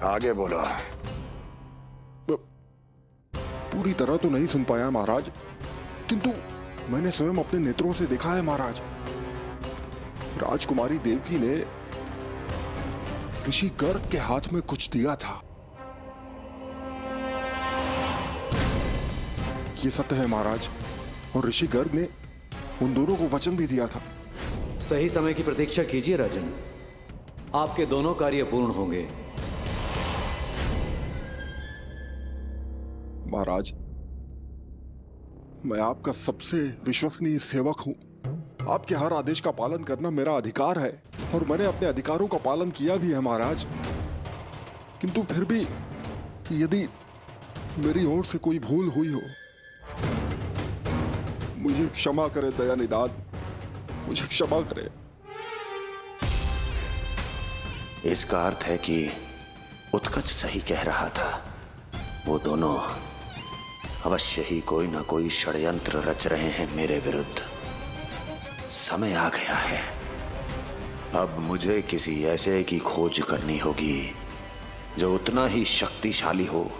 आगे बोलो। पूरी तरह तो नहीं सुन पाया महाराज, किंतु मैंने स्वयं अपने नेत्रों से देखा है महाराज। राजकुमारी देवकी ने ऋषि गर्ग के हाथ में कुछ दिया था। ये सत्य है महाराज, और ऋषि गर्ग ने उन दोनों को वचन भी दिया था। सही समय की प्रतीक्षा कीजिए राजन, आपके दोनों कार्य पूर्ण होंगे। महाराज, मैं आपका सबसे विश्वसनीय सेवक हूं। आपके हर आदेश का पालन करना मेरा अधिकार है, और मैंने अपने अधिकारों का पालन किया भी है महाराज। किंतु फिर भी यदि मेरी ओर से कोई भूल हुई हो, मुझे क्षमा करे दया निदान, मुझे क्षमा करे। इसका अर्थ है कि उत्कच सही कह रहा था। वो दोनों अवश्य ही कोई ना कोई षड्यंत्र रच रहे हैं मेरे विरुद्ध। समय आ गया है, अब मुझे किसी ऐसे की खोज करनी होगी जो उतना ही शक्तिशाली हो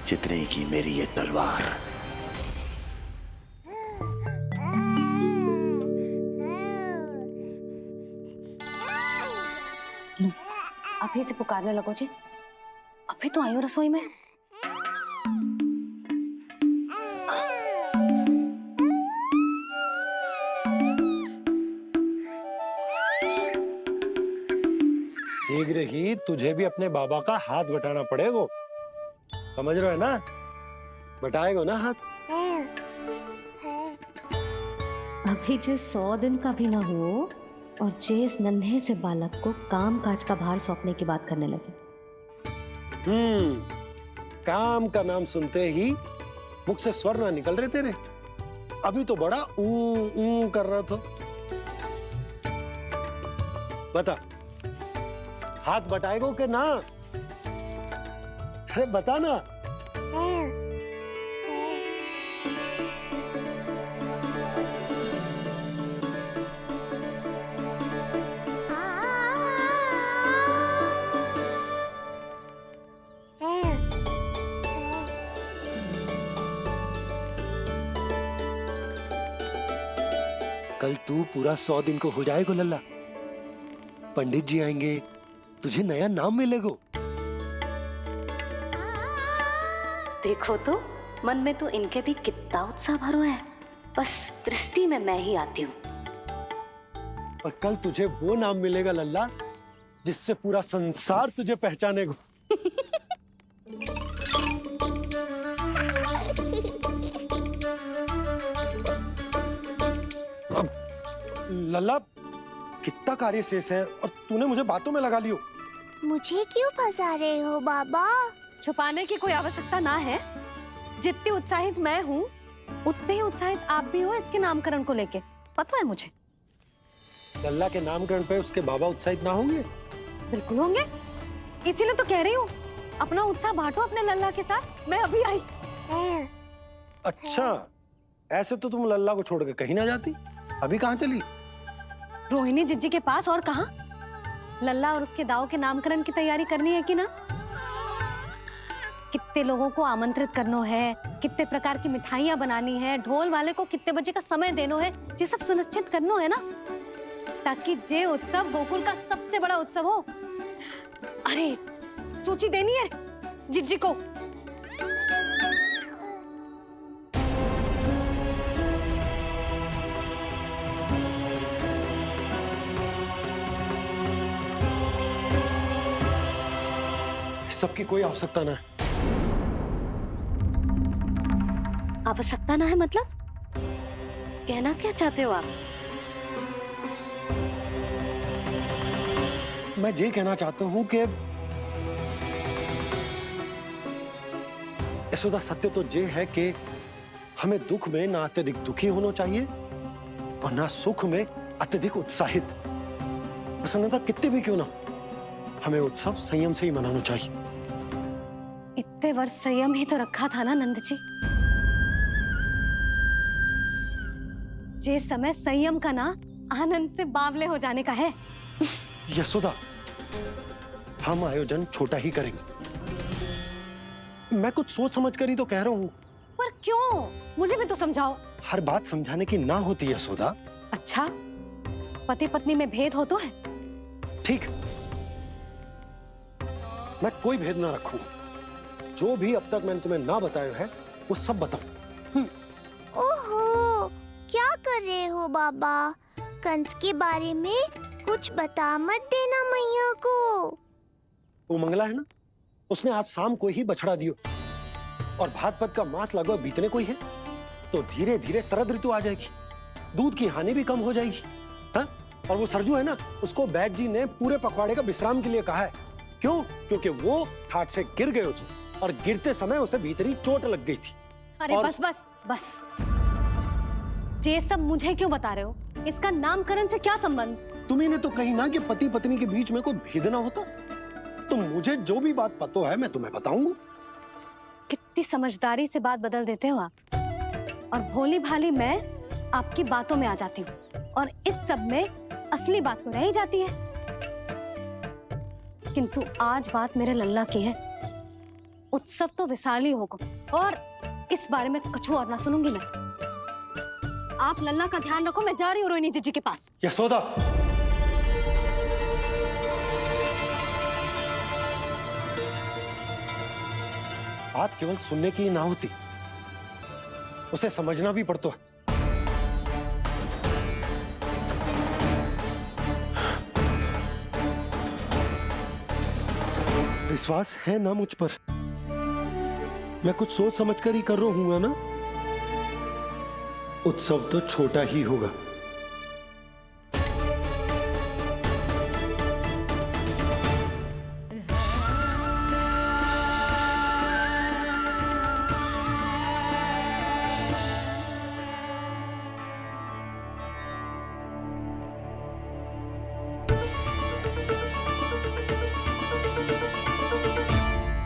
जितनी की मेरी ये तलवार। अभी से पुकारने लगो जी, अभी तो आई हूँ रसोई में। शीघ्र ही तुझे भी अपने बाबा का हाथ बटाना पड़ेगा, समझ रहे हो ना? बटाएगो ना हाथ? अभी जो 100 दिन का भी ना हो और इस नन्हे से बालक को काम काज का भार सौंपने की बात करने लगे। काम का नाम सुनते ही मुख से स्वर ना निकल रहे तेरे। अभी तो बड़ा ऊ कर रहा था। बता, हाथ बटाएगो के ना? अरे बता ना। कल तू पूरा 100 दिन को हो जाएगा लल्ला। पंडित जी आएंगे, तुझे नया नाम मिलेगा। देखो तो मन में तो इनके भी कितना उत्साह भरो है, बस दृष्टि में मैं ही आती हूँ। और कल तुझे वो नाम मिलेगा लल्ला जिससे पूरा संसार तुझे पहचानेगा। अब लल्ला, कितना कार्य शेष है और तूने मुझे बातों में लगा लियो। मुझे क्यों फंसा रहे हो बाबा? छुपाने की कोई आवश्यकता ना है। जितनी उत्साहित मैं हूँ उतने ही उत्साहित आप भी हो इसके नामकरण को लेके, पता है मुझे। लल्ला के नामकरण पे उसके बाबा उत्साहित ना होंगे? बिल्कुल होंगे, इसीलिए तो कह रही हूँ अपना उत्साह बांटो अपने लल्ला के साथ। मैं अभी आई। अच्छा, ऐसे तो तुम लल्ला को छोड़ के कहीं ना जाती। अभी कहाँ चली? रोहिणी जिज्जी के पास, और कहाँ। लल्ला और उसके दाव के नामकरण की तैयारी करनी है कि ना। कितने लोगों को आमंत्रित करना है, कितने प्रकार की मिठाइयां बनानी है, ढोल वाले को कितने बजे का समय देना है, ये सब सुनिश्चित करना है ना, ताकि ये उत्सव गोकुल का सबसे बड़ा उत्सव हो। अरे सूची देनी है जिज्जी को। सबकी कोई आवश्यकता ना है। आवश्यकता ना है मतलब? कहना क्या चाहते हो आप? मैं ये कहना चाहता हूं कि यशोदा, सत्य तो ये है कि हमें दुख में ना अत्यधिक दुखी होना चाहिए और ना सुख में अत्यधिक उत्साहित। प्रसन्नता कितने भी क्यों ना, हमें उत्सव संयम से ही मनाना चाहिए। इतने वर्ष संयम ही तो रखा था ना नंद जी। ये समय संयम का ना आनंद से बावले हो जाने का है। यशोदा, हम आयोजन छोटा ही करेंगे। मैं कुछ सोच समझ कर ही तो कह रहा हूँ। पर क्यों? मुझे भी तो समझाओ। हर बात समझाने की ना होती है यशोदा। अच्छा, पति पत्नी में भेद हो तो है? ठीक, मैं कोई भेद ना रखूं। जो भी अब तक मैंने तुम्हें ना बताया है वो सब बताऊं। ओहो, क्या कर रहे हो बाबा? कंस के बारे में कुछ बता मत देना मैया को। वो मंगला है ना, उसने आज शाम को ही बछड़ा दियो और भाद्रपद का मास लगभग बीतने को ही है, तो धीरे धीरे शरद ऋतु आ जाएगी, दूध की हानि भी कम हो जाएगी। हाँ? और वो सरजू है ना, उसको बैद जी ने पूरे पखवाड़े का विश्राम के लिए कहा है। क्यों? क्योंकि वो ठाट से गिर गए थे और गिरते समय उसे भीतरी चोट लग गई थी। अरे और... बस बस बस, ये सब मुझे क्यों बता रहे हो? इसका नामकरण से क्या संबंध? तुम्ही ने तो कही ना कि पति पत्नी के बीच में कोई भेद ना होता। तो मुझे जो भी बात पता है मैं तुम्हें बताऊंगा। कितनी समझदारी से बात बदल देते हो आप, और भोली भाली मैं आपकी बातों में आ जाती हूँ, और इस सब में असली बात तो रह ही जाती है। किंतु आज बात मेरे लल्ला की है। उत्सव तो विशाल ही होगा, और इस बारे में कछु और ना सुनूंगी मैं। आप लल्ला का ध्यान रखो, मैं जा रही हूँ रोहिणी जीजी के पास। यशोदा, बात केवल सुनने की ना होती, उसे समझना भी पड़ता है। विश्वास है ना मुझ पर? मैं कुछ सोच समझ कर ही कर रहा हूँ ना। उत्सव तो छोटा ही होगा।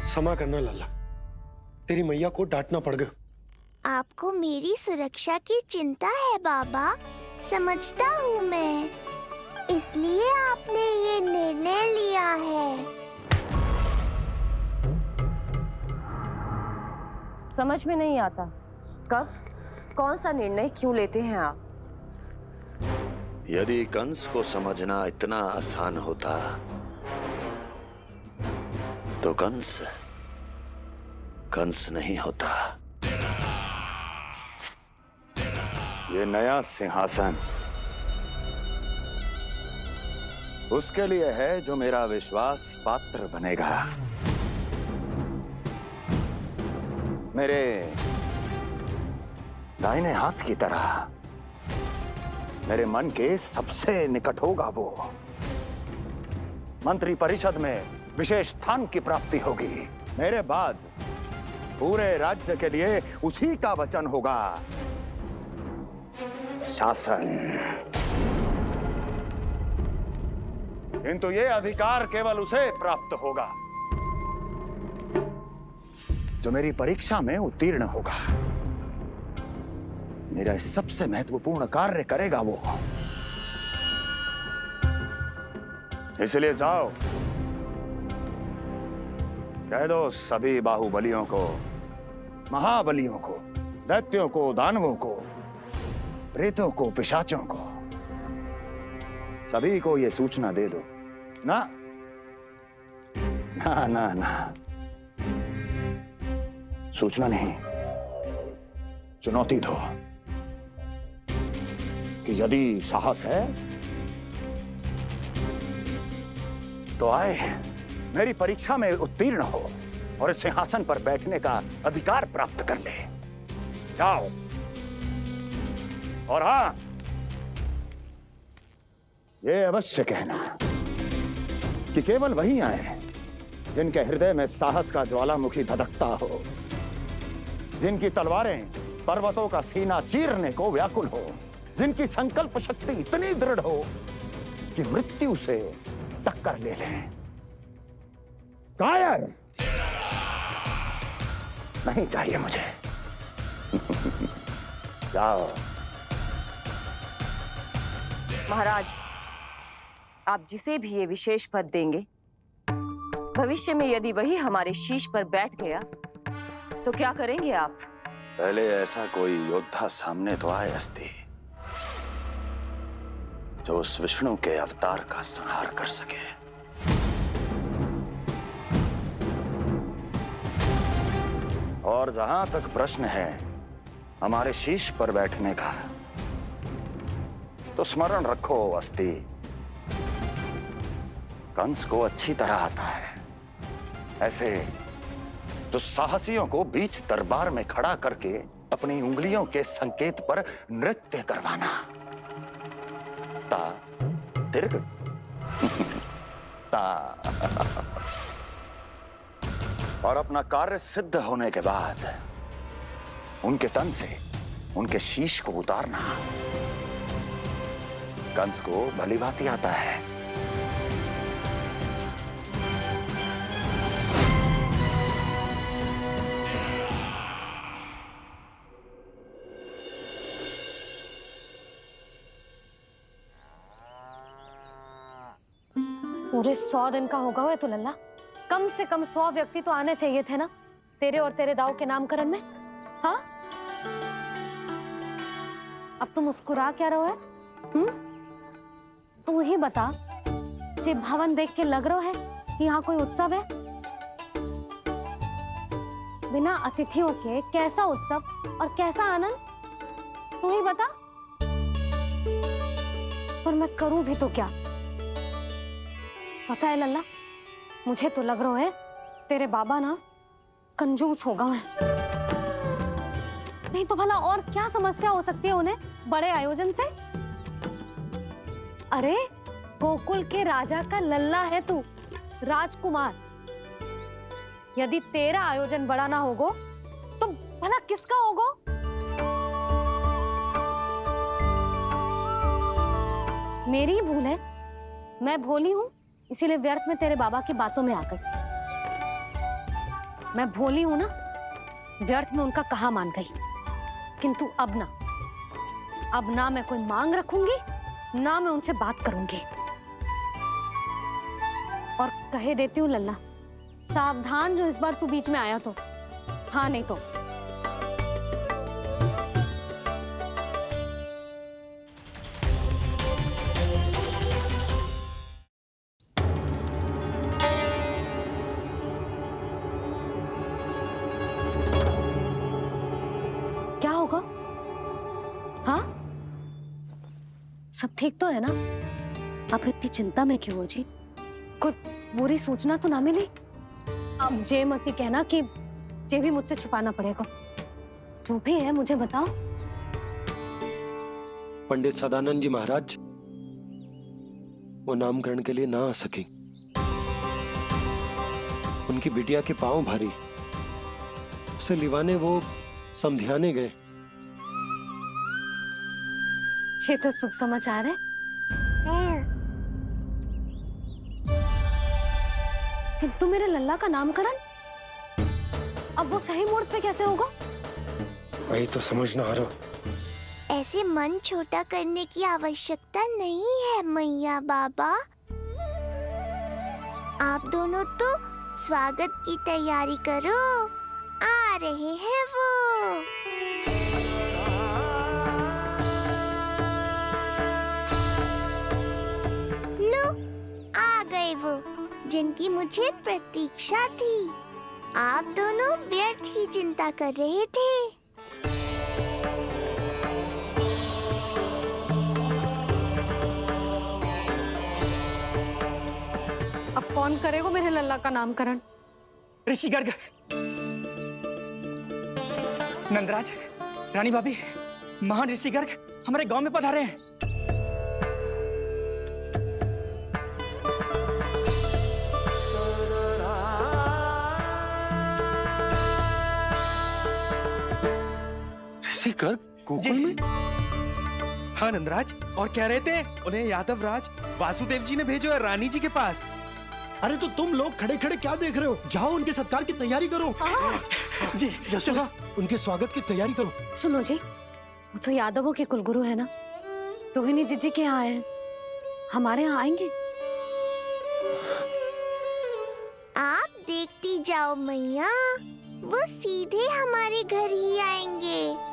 क्षमा करना लल्ला, तेरी मैया को डांटना पड़ गया। आपको मेरी सुरक्षा की चिंता है बाबा, समझता हूँ मैं, इसलिए आपने ये निर्णय लिया है। समझ में नहीं आता, कब कौन सा निर्णय क्यों लेते हैं आप? यदि कंस को समझना इतना आसान होता तो कंस नहीं होता। ये नया सिंहासन उसके लिए है जो मेरा विश्वास पात्र बनेगा। मेरे दाहिने हाथ की तरह मेरे मन के सबसे निकट होगा वो। मंत्री परिषद में विशेष स्थान की प्राप्ति होगी। मेरे बाद पूरे राज्य के लिए उसी का वचन होगा। शासन। किंतु ये अधिकार केवल उसे प्राप्त होगा जो मेरी परीक्षा में उत्तीर्ण होगा। मेरा सबसे महत्वपूर्ण कार्य करेगा वो। इसलिए जाओ, कह दो सभी बाहुबलियों को, महाबलियों को, दैत्यों को, दानवों को, प्रेतों को, पिशाचों को, सभी को ये सूचना दे दो ना ना ना ना, सूचना नहीं, चुनौती दो कि यदि साहस है तो आए, मेरी परीक्षा में उत्तीर्ण हो और इस सिंहासन पर बैठने का अधिकार प्राप्त कर ले। जाओ। और हां, ये अवश्य कहना कि केवल वही आए जिनके हृदय में साहस का ज्वालामुखी धधकता हो, जिनकी तलवारें पर्वतों का सीना चीरने को व्याकुल हो, जिनकी संकल्प शक्ति इतनी दृढ़ हो कि मृत्यु से टक्कर ले लें। कायर नहीं चाहिए मुझे। जाओ। महाराज, आप जिसे भी ये विशेष पद देंगे भविष्य में यदि वही हमारे शीश पर बैठ गया तो क्या करेंगे आप? पहले ऐसा कोई योद्धा सामने तो आए अस्ति, जो उस विष्णु के अवतार का संहार कर सके। और जहां तक प्रश्न है हमारे शीश पर बैठने का, तो स्मरण रखो अस्ति, कंस को अच्छी तरह आता है ऐसे दुस्साहसियों को बीच दरबार में खड़ा करके अपनी उंगलियों के संकेत पर नृत्य करवाना। ता दीर्घ ता और अपना कार्य सिद्ध होने के बाद उनके तन से उनके शीश को उतारना कंस को भली भांति आता है। पूरे 100 दिन का होगा हुआ तो लल्ला, कम से कम 100 व्यक्ति तो आने चाहिए थे ना तेरे और तेरे दाऊ के नामकरण में। हाँ, अब तुम मुस्कुरा क्या रहो है? तू ही बता, जे भवन देख के लग रहा है कि यहाँ कोई उत्सव है? बिना अतिथियों के कैसा उत्सव और कैसा आनंद, तू ही बता। पर मैं करूं भी तो क्या? पता है लल्ला, मुझे तो लग रहा है तेरे बाबा ना कंजूस होगा है। नहीं तो भला और क्या समस्या हो सकती है उन्हें बड़े आयोजन से? अरे गोकुल के राजा का लल्ला है तू, राजकुमार। यदि तेरा आयोजन बड़ा ना होगो तो भला किसका होगो? मेरी ही भूल है, मैं भोली हूं, इसीलिए व्यर्थ में तेरे बाबा की बातों में आ गई। मैं भोली हूं ना, व्यर्थ में उनका कहा मान गई। किंतु अब ना मैं कोई मांग रखूंगी, ना मैं उनसे बात करूंगी। और कहे देती हूँ लल्ला, सावधान जो इस बार तू बीच में आया तो। हाँ नहीं तो क्या होगा? हाँ, सब ठीक तो है ना? आप इतनी चिंता में क्यों हो जी? कोई बुरी सूचना तो ना मिली? अब जे मत ही कहना कि जे भी मुझसे छुपाना पड़ेगा। जो भी है मुझे बताओ। पंडित सदानंद जी महाराज वो नामकरण के लिए ना आ सके। उनकी बिटिया के पांव भारी, उसे लिवाने वो समझाने गए। ये तो शुभ समाचार है। किंतु मेरे लल्ला का नामकरण अब वो सही मुहूर्त पे कैसे होगा? वही तो समझ ना आ रहा। ऐसे मन छोटा करने की आवश्यकता नहीं है मैया बाबा। आप दोनों तो स्वागत की तैयारी करो, आ रहे हैं वो। लो, आ गए वो जिनकी मुझे प्रतीक्षा थी। आप दोनों व्यर्थ ही चिंता कर रहे थे। अब कौन करेगा मेरे लल्ला का नामकरण? ऋषि गर्ग, नंदराज, रानी भाभी, महान ऋषि गर्ग हमारे गांव में पधारे हैं। ऋषि गर्ग गोकुल में? हाँ नंदराज, और कह रहे थे उन्हें यादव राज वासुदेव जी ने भेजो है रानी जी के पास। अरे तो तुम लोग खड़े खड़े क्या देख रहे हो? जाओ उनके सत्कार की तैयारी करो। जी यशोदा, उनके स्वागत की तैयारी करो। सुनो जी, वो तो यादवों के कुलगुरु है ना, रोहिणी जीजी के यहाँ आए हैं, हमारे यहाँ आएंगे। आप जाओ मैया, वो सीधे हमारे घर ही आएंगे।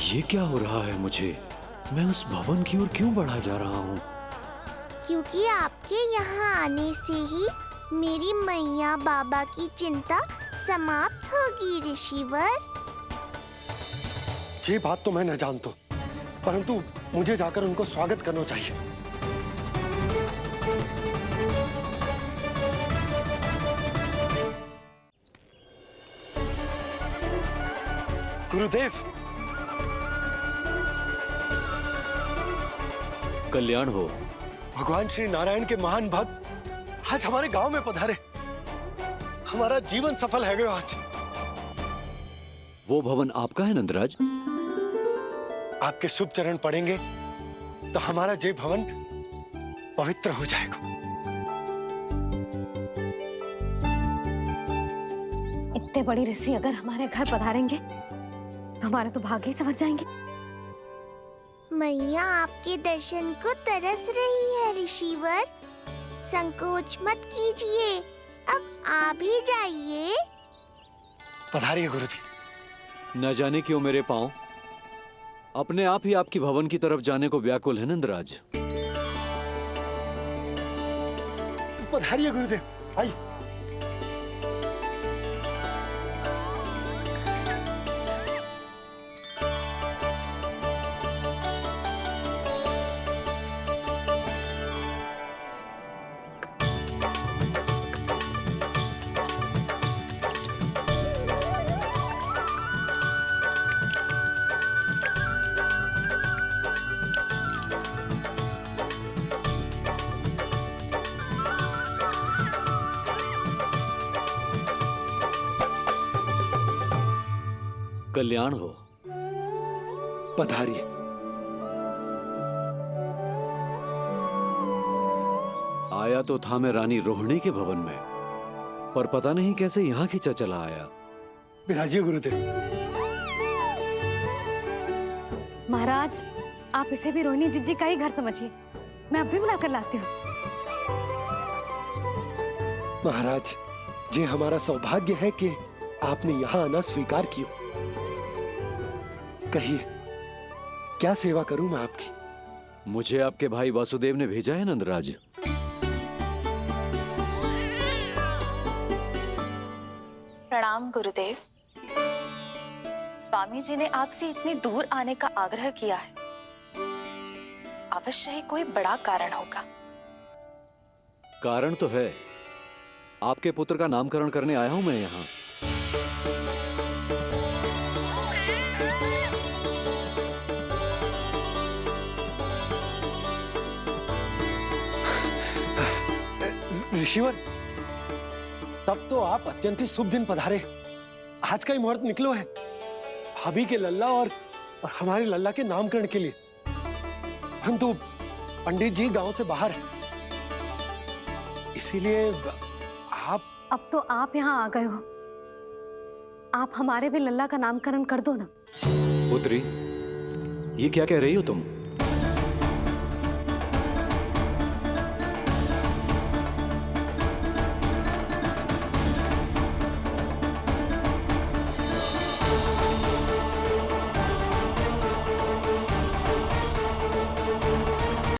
ये क्या हो रहा है मुझे? मैं उस भवन की ओर क्यों बढ़ा जा रहा हूँ? क्योंकि आपके यहाँ आने से ही मेरी मैया बाबा की चिंता समाप्त होगी ऋषिवर। ये बात तो मैं न जानता, परंतु मुझे जाकर उनको स्वागत करना चाहिए। गुरुदेव, कल्याण हो। भगवान श्री नारायण के महान भक्त आज हमारे गांव में पधारे। हमारा जीवन सफल है गयो आज। वो भवन आपका है नंदराज? आपके शुभ चरण पड़ेंगे तो हमारा जय भवन पवित्र हो जाएगा। इतने बड़ी ऋषि अगर हमारे घर पधारेंगे तो हमारे तो भाग्य ही संवर जाएंगे। मैया आपके दर्शन को तरस रही है ऋषिवर, संकोच मत कीजिए, अब आ भी जाइए। पधारिए गुरुजी। न जाने क्यों मेरे पांव अपने आप ही आपकी भवन की तरफ जाने को व्याकुल है नंदराज। पधारिए गुरुदेव, आइए। कल्याण हो। पधारिए। आया तो था मैं रानी रोहिणी के भवन में, पर पता नहीं कैसे यहाँ खींचा चला आया। विराजिए गुरुदेव। महाराज, आप इसे भी रोहिणी जिज्जी का ही घर समझिए। मैं अब भी बुला कर लाती हूँ। महाराज, ये हमारा सौभाग्य है कि आपने यहाँ आना स्वीकार किया। कहिए, क्या सेवा करूं मैं आपकी? मुझे आपके भाई वासुदेव ने भेजा है नंदराज। प्रणाम गुरुदेव। स्वामी जी ने आपसे इतनी दूर आने का आग्रह किया है, अवश्य ही कोई बड़ा कारण होगा। कारण तो है, आपके पुत्र का नामकरण करने आया हूं मैं यहाँ। ऋषिवर, तब तो आप अत्यंत ही शुभ दिन पधारे। आज का ही मुहूर्त निकलो है भाभी के लल्ला और हमारे लल्ला के नामकरण के लिए। परंतु पंडित जी गांव से बाहर है, इसीलिए आप। अब तो आप यहाँ आ गए हो, आप हमारे भी लल्ला का नामकरण कर दो ना। पुत्री, ये क्या कह रही हो तुम?